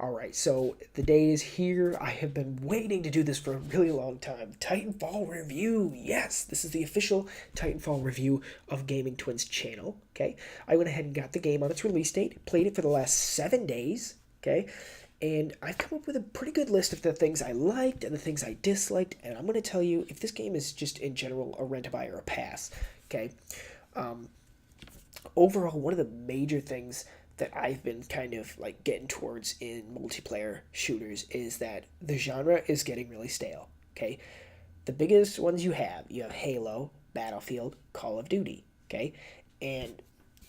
Alright, so the day is here. I have been waiting to do this for a really long time. Titanfall review! Yes, this is the official Titanfall review of GamingTwins channel. Okay, I went ahead and got the game on its release date, played it for the last 7 days. Okay, and I've come up with a pretty good list of the things I liked and the things I disliked, and I'm going to tell you if this game is just in general a rent a buy or a pass. Okay, overall, one of the major things that I've been kind of like getting towards in multiplayer shooters is that the genre is getting really stale. Okay, the biggest ones you have Halo, Battlefield, Call of Duty. Okay, and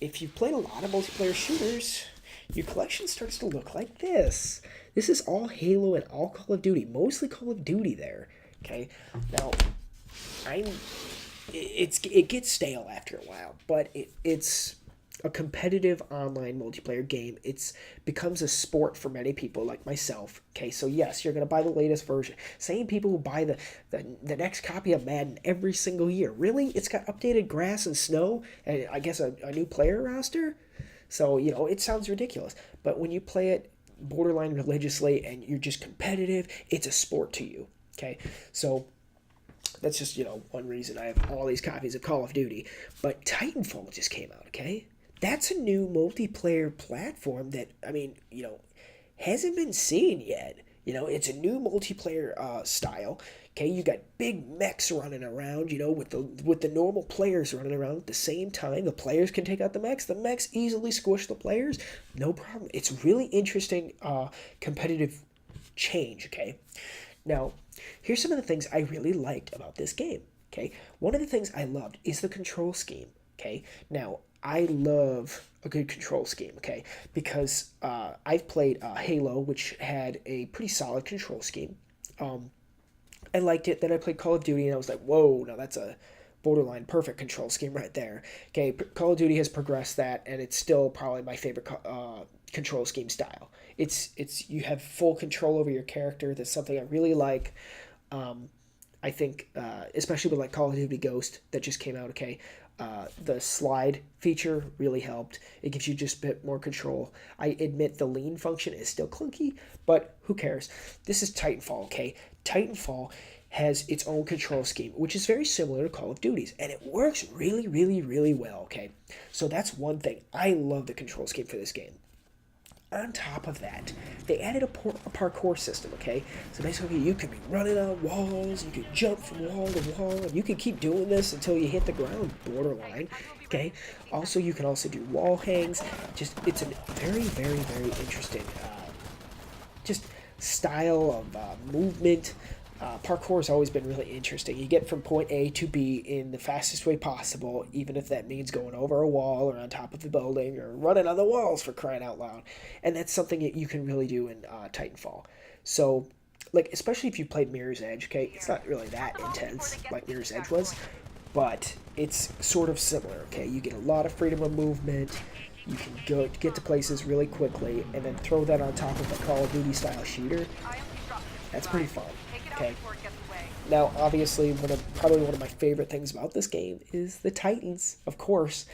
if you've played a lot of multiplayer shooters, your collection starts to look like this. This is all Halo and all Call of Duty, mostly Call of Duty there. Okay, now I'm it gets stale after a while, but it's a competitive online multiplayer game. It's becomes a sport for many people like myself. Okay, so yes, you're gonna buy the latest version. Same people who buy the next copy of Madden every single year. Really, it's got updated grass and snow, and I guess a new player roster. So it sounds ridiculous, but when you play it borderline religiously and you're just competitive, it's a sport to you. Okay, so that's just one reason I have all these copies of Call of Duty. But Titanfall just came out. Okay, that's a new multiplayer platform that hasn't been seen yet. It's a new multiplayer style. Okay, you got big mechs running around. With the normal players running around at the same time. The players can take out the mechs. The mechs easily squish the players. No problem. It's really interesting competitive change. Okay, now here's some of the things I really liked about this game. Okay, one of the things I loved is the control scheme. Okay, now I love a good control scheme, okay, because I've played Halo, which had a pretty solid control scheme. I liked it. Then I played Call of Duty, and I was like, whoa, now that's a borderline perfect control scheme right there. Okay, Call of Duty has progressed that, and it's still probably my favorite control scheme style. It's you have full control over your character. That's something I really like. I think, especially with like Call of Duty Ghost that just came out. Okay, the slide feature really helped. It gives you just a bit more control. I admit the lean function is still clunky, but who cares? This is Titanfall. Okay, Titanfall has its own control scheme, which is very similar to Call of Duty's, and it works really, really, really well. Okay, so that's one thing. I love the control scheme for this game. On top of that, they added a parkour system, okay? So basically, you could be running on walls, you could jump from wall to wall, and you can keep doing this until you hit the ground, borderline, okay? Also, you can also do wall hangs. It's a very, very, very interesting just style of movement. Parkour has always been really interesting. You get from point A to B in the fastest way possible, even if that means going over a wall or on top of a building or running on the walls, for crying out loud. And that's something that you can really do in Titanfall. So, like, especially if you played Mirror's Edge, okay, it's not really that intense like Mirror's Edge was, but it's sort of similar, okay? You get a lot of freedom of movement. You can get to places really quickly, and then throw that on top of a Call of Duty style shooter. That's pretty fun. Okay. Now, obviously, probably one of my favorite things about this game is the Titans. Of course,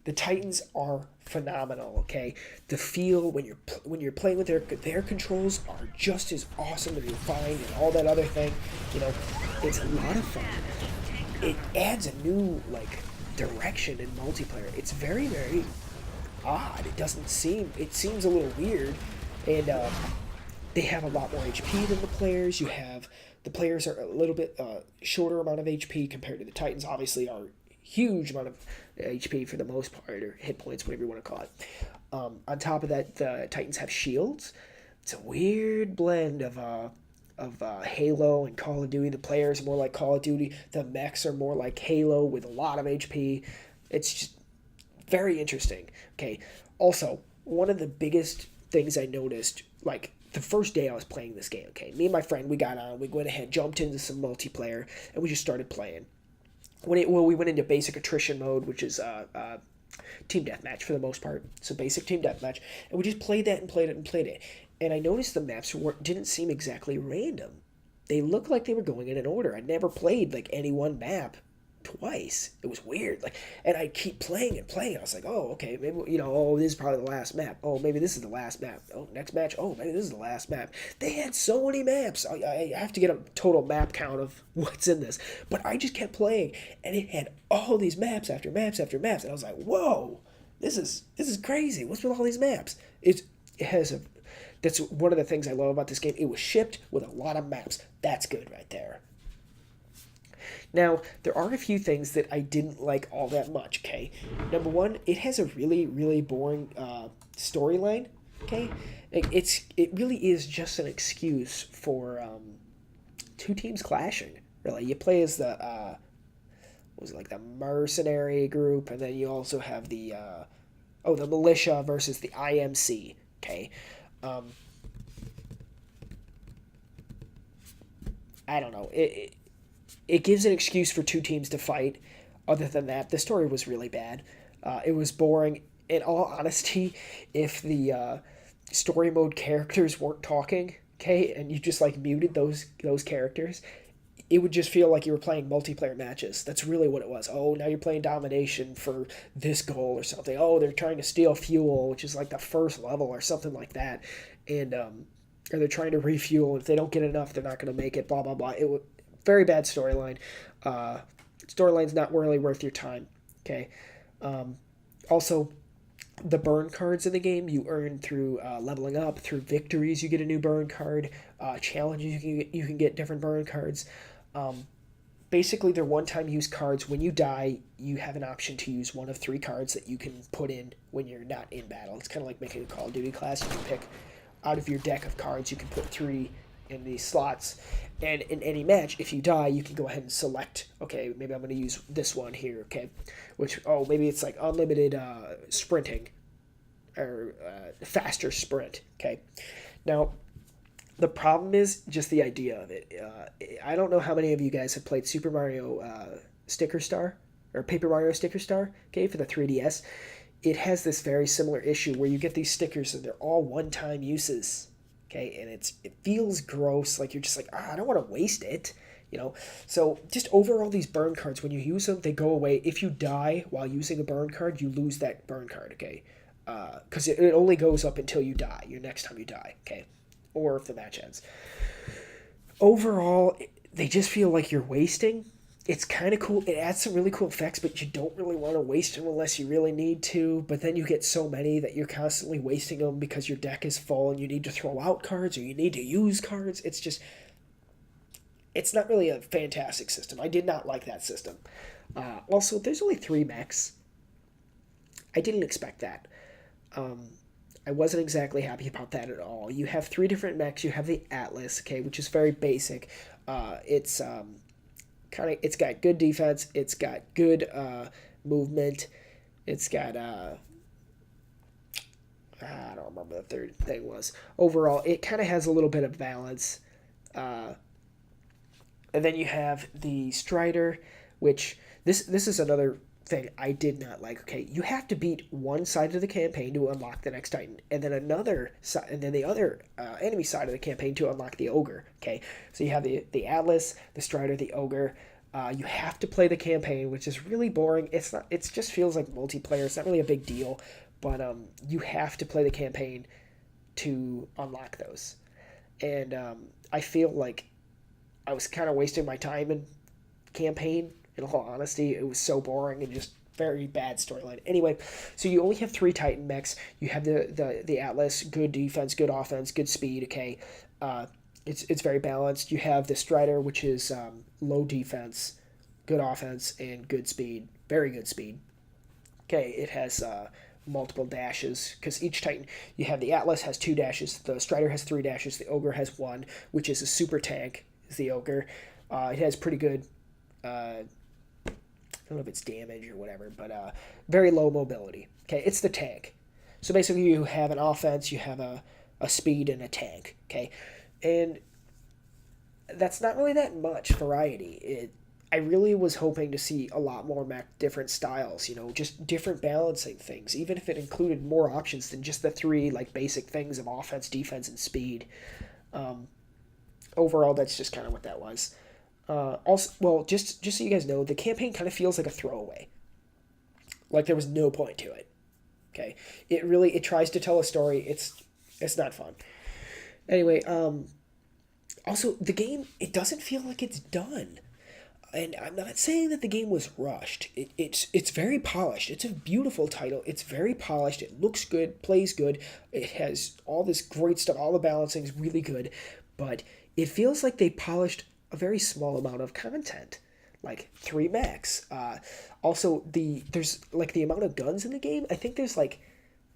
the Titans are phenomenal. Okay, the feel when you're playing with their controls are just as awesome and refined and all that other thing. It's a lot of fun. It adds a new direction in multiplayer. It's very, very odd. It seems a little weird, and they have a lot more HP than the players. The players are a little bit shorter amount of HP compared to the Titans. Obviously, are huge amount of HP for the most part, or hit points, whatever you want to call it. On top of that, the Titans have shields. It's a weird blend of Halo and Call of Duty. The players are more like Call of Duty. The mechs are more like Halo with a lot of HP. It's just very interesting. Okay. Also, one of the biggest things I noticed, the first day I was playing this game, okay, me and my friend, we got on, we went ahead, jumped into some multiplayer, and we just started playing. We went into basic attrition mode, which is team deathmatch for the most part, so basic team deathmatch, and we just played that and played it and played it. And I noticed the maps didn't seem exactly random. They looked like they were going in an order. I never played any one map twice. It was weird. Like, and I'd keep playing and playing. I was like, oh, okay, maybe, you know, oh, this is probably the last map. Oh, maybe this is the last map. Oh, next match. Oh, maybe this is the last map. They had so many maps. I have to get a total map count of what's in this. But I just kept playing, and it had all these maps after maps after maps, and I was like, whoa, this is crazy. What's with all these maps? It has a. That's one of the things I love about this game. It was shipped with a lot of maps. That's good right there. Now, there are a few things that I didn't like all that much, okay? Number one, it has a really, really boring storyline, okay? It really is just an excuse for two teams clashing, really. You play as the, what was it, like the mercenary group, and then you also have the, the militia versus the IMC, okay? I don't know. It gives an excuse for two teams to fight. Other than that, the story was really bad. It was boring. In all honesty, if the story mode characters weren't talking, okay, and you just like muted those characters, it would just feel like you were playing multiplayer matches. That's really what it was. Oh, now you're playing domination for this goal or something. Oh, they're trying to steal fuel, which is like the first level or something like that, and or they're trying to refuel. If they don't get enough, they're not going to make it. Blah blah blah. It was very bad storyline. Storyline's not really worth your time. Okay. Also, the burn cards in the game you earn through leveling up, through victories you get a new burn card, challenges you can get different burn cards. Basically, they're one-time use cards. When you die, you have an option to use one of three cards that you can put in when you're not in battle. It's kind of like making a Call of Duty class. You can pick out of your deck of cards. You can put three in these slots, and in any match, if you die, you can go ahead and select, okay, maybe I'm going to use this one here, okay, which, oh, maybe it's like unlimited sprinting, or faster sprint, okay. Now, the problem is just the idea of it. I don't know how many of you guys have played Super Mario Sticker Star, or Paper Mario Sticker Star, okay, for the 3DS. It has this very similar issue where you get these stickers and they're all one-time uses, okay, and it feels gross, like you're just like, I don't want to waste it, you know. So just overall, these burn cards, when you use them, they go away. If you die while using a burn card, you lose that burn card, okay, because it only goes up until you die, your next time you die, okay, or if the match ends. Overall, they just feel like you're wasting. It's kind of cool. It adds some really cool effects, but you don't really want to waste them unless you really need to. But then you get so many that you're constantly wasting them because your deck is full and you need to throw out cards or you need to use cards. It's not really a fantastic system. I did not like that system. Also, there's only 3 mechs. I didn't expect that. I wasn't exactly happy about that at all. You have 3 different mechs. You have the Atlas, okay, which is very basic. It's got good defense. It's got good movement. It's got I don't remember the third thing was. Overall, it kind of has a little bit of balance. And then you have the Strider, which this is another thing I did not like. Okay, you have to beat one side of the campaign to unlock the next Titan, and then another side, and then the other enemy side of the campaign to unlock the Ogre. Okay, so you have the Atlas, the Strider, the Ogre. You have to play the campaign, which is really boring. It's not. It just feels like multiplayer. It's not really a big deal, but you have to play the campaign to unlock those. And I feel like I was kind of wasting my time in campaign. In all honesty, it was so boring and just very bad storyline. Anyway, so you only have 3 Titan mechs. You have the Atlas, good defense, good offense, good speed. Okay, it's very balanced. You have the Strider, which is low defense, good offense, and good speed. Very good speed. Okay, it has multiple dashes, because each Titan, you have the Atlas has 2 dashes, the Strider has 3 dashes, the Ogre has 1, which is a super tank, is the Ogre. It has pretty good, I don't know if it's damage or whatever, but very low mobility. Okay, it's the tank. So basically you have an offense, you have a speed, and a tank. Okay, and that's not really that much variety. I really was hoping to see a lot more different styles, you know, just different balancing things, even if it included more options than just the 3 like basic things of offense, defense, and speed. Overall, that's just kind of what that was. Also, well, just so you guys know, the campaign kind of feels like a throwaway. Like there was no point to it. Okay, it tries to tell a story. It's not fun. Anyway, also the game, it doesn't feel like it's done. And I'm not saying that the game was rushed. It's very polished. It's a beautiful title. It's very polished. It looks good, plays good. It has all this great stuff. All the balancing is really good, but it feels like they polished a very small amount of content, like three max. Also, there's like the amount of guns in the game. I think there's like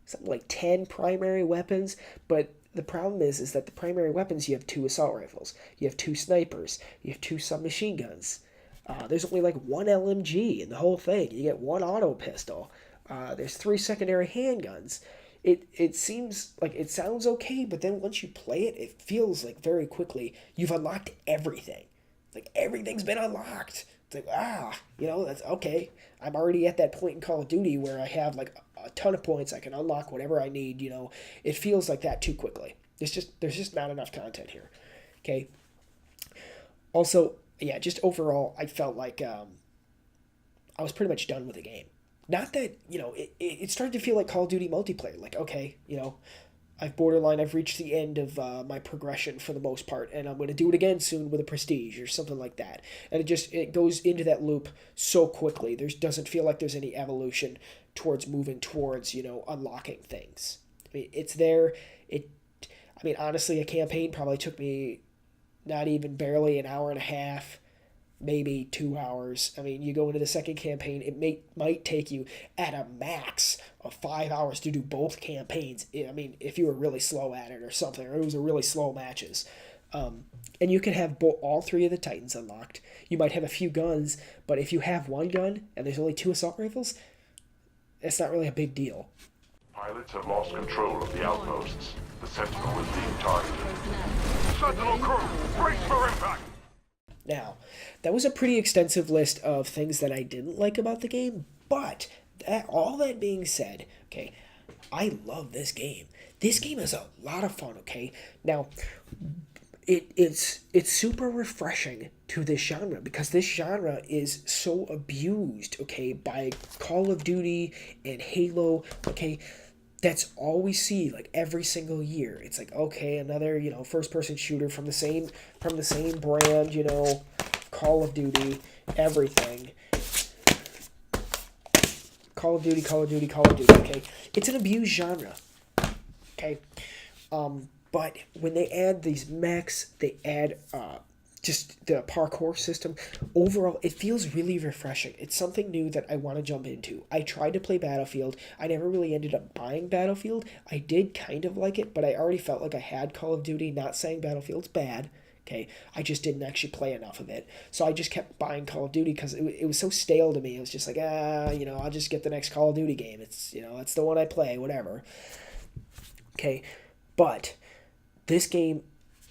something like 10 primary weapons, but the problem is that the primary weapons, you have two assault rifles, you have two snipers, you have two submachine guns. There's only like one LMG in the whole thing. You get one auto pistol. There's three secondary handguns. It seems like it sounds okay, but then once you play it, it feels like very quickly you've unlocked everything. Like everything's been unlocked. It's like, that's okay. I'm already at that point in Call of Duty where I have like a ton of points. I can unlock whatever I need. It feels like that too quickly. There's just not enough content here. Okay. Also, yeah, just overall, I felt like I was pretty much done with the game. Not that, it started to feel like Call of Duty multiplayer. Like, okay, I've reached the end of my progression for the most part, and I'm going to do it again soon with a prestige or something like that. And it goes into that loop so quickly. There doesn't feel like there's any evolution towards moving towards, unlocking things. I mean, it's there. Honestly, a campaign probably took me not even barely an hour and a half, maybe 2 hours. I mean, you go into the second campaign, might take you at a max of 5 hours to do both campaigns. I mean, if you were really slow at it or something, or it was a really slow matches. And you can have all three of the Titans unlocked. You might have a few guns, but if you have one gun and there's only two assault rifles, it's not really a big deal. Pilots have lost control of the outposts. The Sentinel is being targeted. Sentinel crew, brace for impact! Now, that was a pretty extensive list of things that I didn't like about the game, but all that being said, okay, I love this game. This game is a lot of fun, okay? Now, it's super refreshing to this genre because this genre is so abused, okay, by Call of Duty and Halo, okay? That's all we see like every single year. It's like, okay, another, first person shooter from the same brand, Call of Duty, everything. Call of Duty, Call of Duty, Call of Duty, okay? It's an abused genre. Okay? But when they add these mechs, they add just the parkour system. Overall, it feels really refreshing. It's something new that I want to jump into. I tried to play Battlefield. I never really ended up buying Battlefield. I did kind of like it, but I already felt like I had Call of Duty. Not saying Battlefield's bad. Okay, I just didn't actually play enough of it. So I just kept buying Call of Duty because it was so stale to me. It was just like, I'll just get the next Call of Duty game. It's, it's the one I play, whatever. Okay, but this game,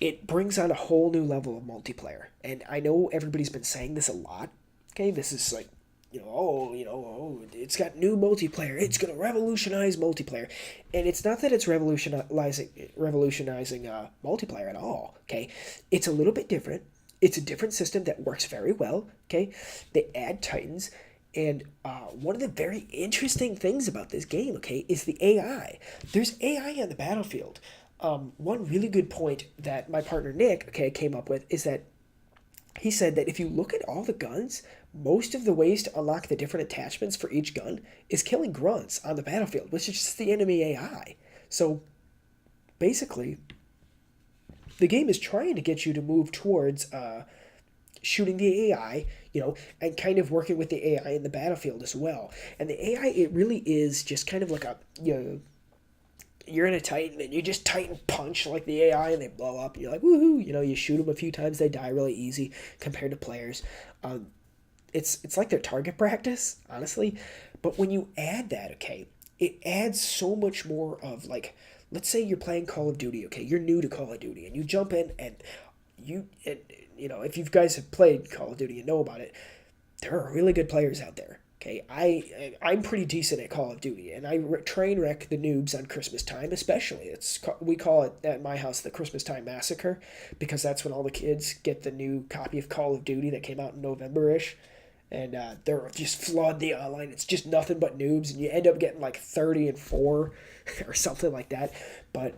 it brings on a whole new level of multiplayer. And I know everybody's been saying this a lot. Okay, this is like, it's got new multiplayer. It's going to revolutionize multiplayer. And it's not that it's revolutionizing multiplayer at all. Okay, it's a little bit different. It's a different system that works very well. Okay, they add Titans. And one of the very interesting things about this game, okay, is the AI. There's AI on the battlefield. One really good point that my partner Nick, okay, came up with is that he said that if you look at all the guns, most of the ways to unlock the different attachments for each gun is killing grunts on the battlefield, which is just the enemy AI. So basically, the game is trying to get you to move towards shooting the AI, and kind of working with the AI in the battlefield as well. And the AI, it really is just kind of like you're in a Titan and you just Titan punch like the AI and they blow up. You're like, woohoo! You shoot them a few times, they die really easy compared to players. It's like their target practice, honestly. But when you add that, okay, it adds so much more of like, let's say you're playing Call of Duty, okay, you're new to Call of Duty and you jump in and if you guys have played Call of Duty and know about it, there are really good players out there. Okay, I'm pretty decent at Call of Duty, and I train wreck the noobs on Christmas time, especially. We call it at my house the Christmas time massacre, because that's when all the kids get the new copy of Call of Duty that came out in November-ish, and they're just flood the online. It's just nothing but noobs, and you end up getting like 30-4 or something like that. But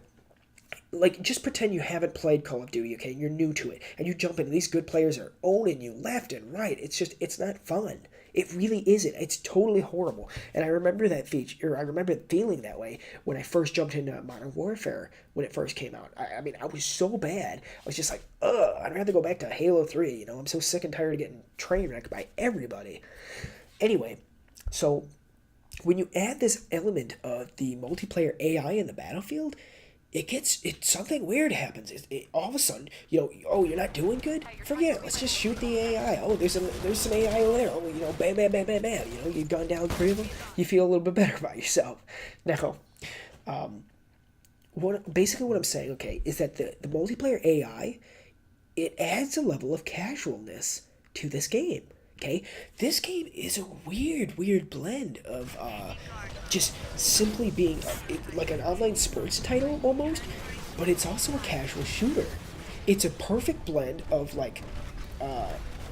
like, just pretend you haven't played Call of Duty, okay, and you're new to it, and you jump in, and these good players are owning you left and right. It's not fun. It really isn't. It's totally horrible. And I remember that feature, or I remember feeling that way when I first jumped into Modern Warfare when it first came out. I mean, I was so bad. I was just like, ugh, I'd rather go back to Halo 3, you know? I'm so sick and tired of getting train wrecked by everybody. Anyway, so when you add this element of the multiplayer AI in the battlefield, something weird happens. All of a sudden, oh, you're not doing good? Forget it. Let's just shoot the AI. Oh, there's some AI over there. Oh, bam, bam, bam, bam, bam. You've gone down 3 of them. You feel a little bit better about yourself. Now, basically what I'm saying, okay, is that the multiplayer AI, it adds a level of casualness to this game. Okay, this game is a weird blend of just simply being like an online sports title almost, but it's also a casual shooter. It's a perfect blend of like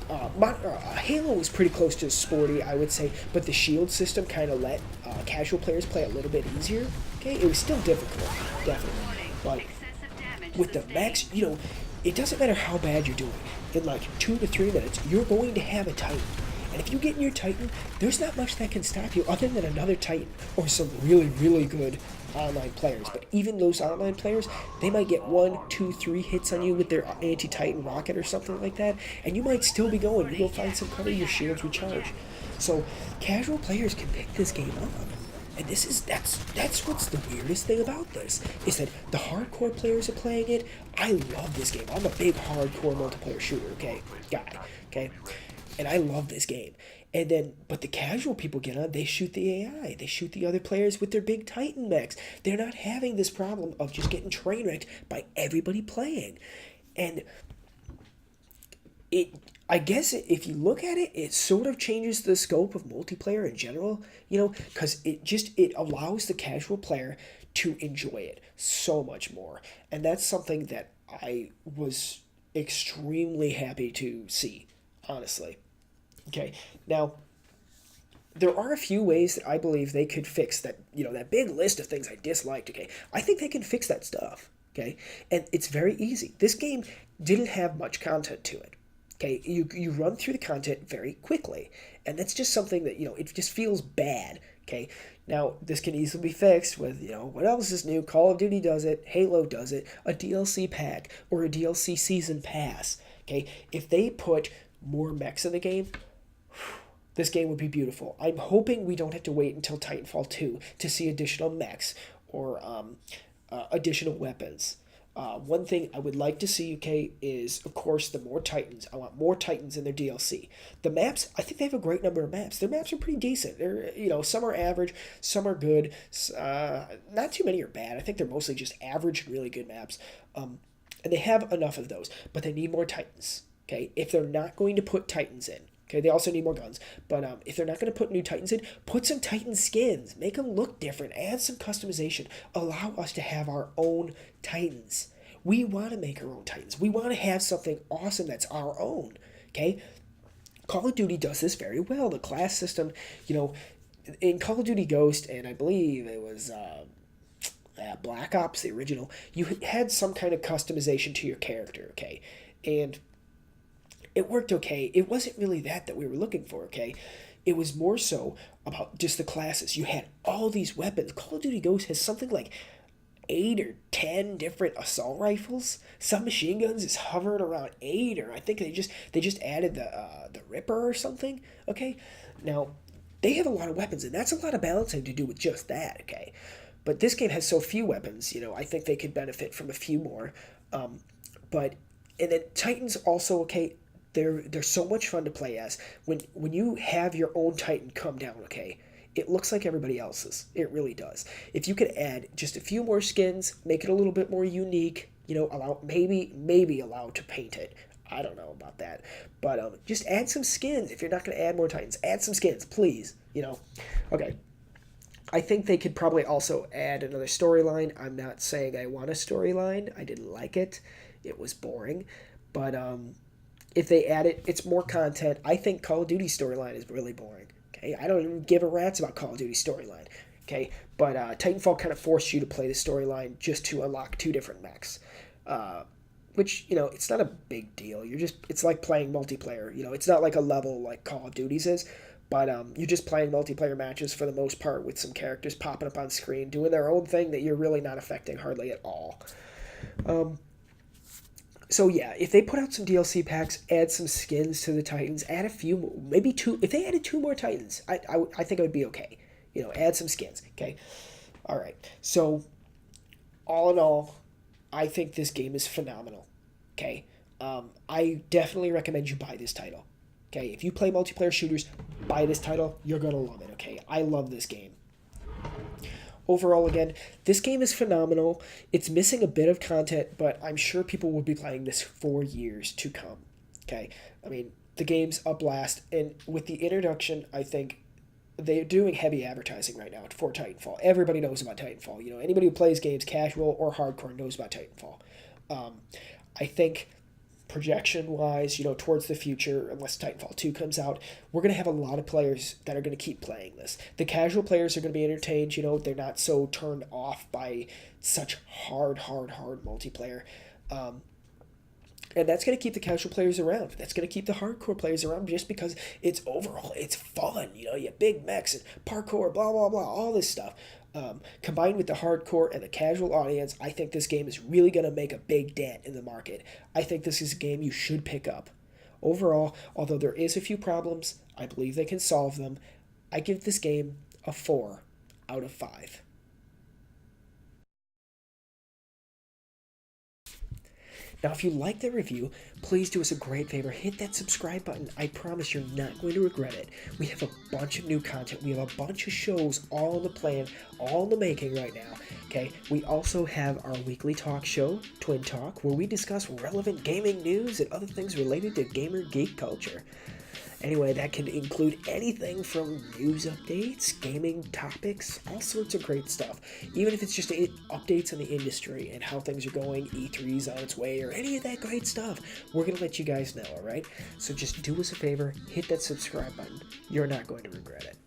Halo was pretty close to sporty, I would say, but the shield system kind of let casual players play a little bit easier. Okay, it was still difficult, definitely, but with the max, it doesn't matter how bad you're doing. In like 2 to 3 minutes, you're going to have a Titan. And if you get in your Titan, there's not much that can stop you other than another Titan or some really good online players. But even those online players, they might get 1, 2, 3 hits on you with their anti-Titan rocket or something like that, and you might still be going. You go find some cover, your shields recharge. So casual players can pick this game up. And that's what's the weirdest thing about this, is that the hardcore players are playing it. I love this game. I'm a big hardcore multiplayer shooter, guy, and I love this game. But the casual people get on, they shoot the AI, they shoot the other players with their big Titan mechs. They're not having this problem of just getting train wrecked by everybody playing. And I guess if you look at it, it sort of changes the scope of multiplayer in general, because it allows the casual player to enjoy it so much more. And that's something that I was extremely happy to see, honestly. Okay, now, there are a few ways that I believe they could fix that, that big list of things I disliked, okay? I think they can fix that stuff, okay? And it's very easy. This game didn't have much content to it. Okay, you run through the content very quickly, and that's just something that, it just feels bad, okay? Now, this can easily be fixed with, what else is new? Call of Duty does it, Halo does it, a DLC pack, or a DLC season pass, okay? If they put more mechs in the game, this game would be beautiful. I'm hoping we don't have to wait until Titanfall 2 to see additional mechs or additional weapons. One thing I would like to see, okay, is, of course, the more Titans. I want more Titans in their DLC. The maps, I think they have a great number of maps. Their maps are pretty decent. They're, some are average, some are good. Not too many are bad. I think they're mostly just average and really good maps. And they have enough of those, but they need more Titans, okay? If they're not going to put Titans in, okay, they also need more guns. But if they're not going to put new Titans in, put some Titan skins. Make them look different. Add some customization. Allow us to have our own Titans. We want to make our own Titans. We want to have something awesome that's our own, okay? Call of Duty does this very well. The class system, in Call of Duty Ghost, and I believe it was Black Ops, the original, you had some kind of customization to your character, okay? And it worked okay. It wasn't really that we were looking for, okay? It was more so about just the classes. You had all these weapons. Call of Duty Ghost has something like 8 or 10 different assault rifles. Some machine guns is hovering around 8, or I think they just added the Ripper or something, okay? Now, they have a lot of weapons, and that's a lot of balancing to do with just that, okay? But this game has so few weapons, I think they could benefit from a few more. And then Titans also, okay, they're so much fun to play as. When you have your own Titan come down, okay, it looks like everybody else's. It really does. If you could add just a few more skins, make it a little bit more unique, allow maybe allow to paint it. I don't know about that. But just add some skins. If you're not going to add more Titans, add some skins, please. you know. Okay. I think they could probably also add another storyline. I'm not saying I want a storyline. I didn't like it. It was boring. But if they add it, it's more content. I think Call of Duty storyline is really boring. Okay, I don't even give a rat's about Call of Duty storyline. Okay, but Titanfall kind of forced you to play the storyline just to unlock two different mechs. Which, it's not a big deal. It's like playing multiplayer. It's not like a level like Call of Duty's is, but you're just playing multiplayer matches for the most part with some characters popping up on screen, doing their own thing that you're really not affecting hardly at all. So yeah, if they put out some DLC packs, add some skins to the Titans, add a few, maybe two. If they added two more Titans, I think it would be okay. Add some skins. Okay, all right. So all in all, I think this game is phenomenal. Okay, I definitely recommend you buy this title. Okay, if you play multiplayer shooters, buy this title. You're gonna love it. Okay, I love this game. Overall, again, this game is phenomenal. It's missing a bit of content, but I'm sure people will be playing this for years to come. Okay, I mean, the game's a blast, and with the introduction, I think they're doing heavy advertising right now for Titanfall. Everybody knows about Titanfall. Anybody who plays games casual or hardcore knows about Titanfall. I think projection wise, towards the future, unless Titanfall 2 comes out, we're going to have a lot of players that are going to keep playing this. The casual players are going to be entertained, they're not so turned off by such hard multiplayer. And that's going to keep the casual players around. That's going to keep the hardcore players around just because it's fun. You have big mechs and parkour, blah, blah, blah, all this stuff. Combined with the hardcore and the casual audience, I think this game is really going to make a big dent in the market. I think this is a game you should pick up. Overall, although there is a few problems, I believe they can solve them. I give this game a 4 out of 5. Now, if you like the review, please do us a great favor. Hit that subscribe button. I promise you're not going to regret it. We have a bunch of new content. We have a bunch of shows all in the plan, all in the making right now. Okay, we also have our weekly talk show, Twin Talk, where we discuss relevant gaming news and other things related to gamer geek culture. Anyway, that can include anything from news updates, gaming topics, all sorts of great stuff. Even if it's just updates on the industry and how things are going, E3's on its way, or any of that great stuff, we're going to let you guys know, alright? So just do us a favor, hit that subscribe button. You're not going to regret it.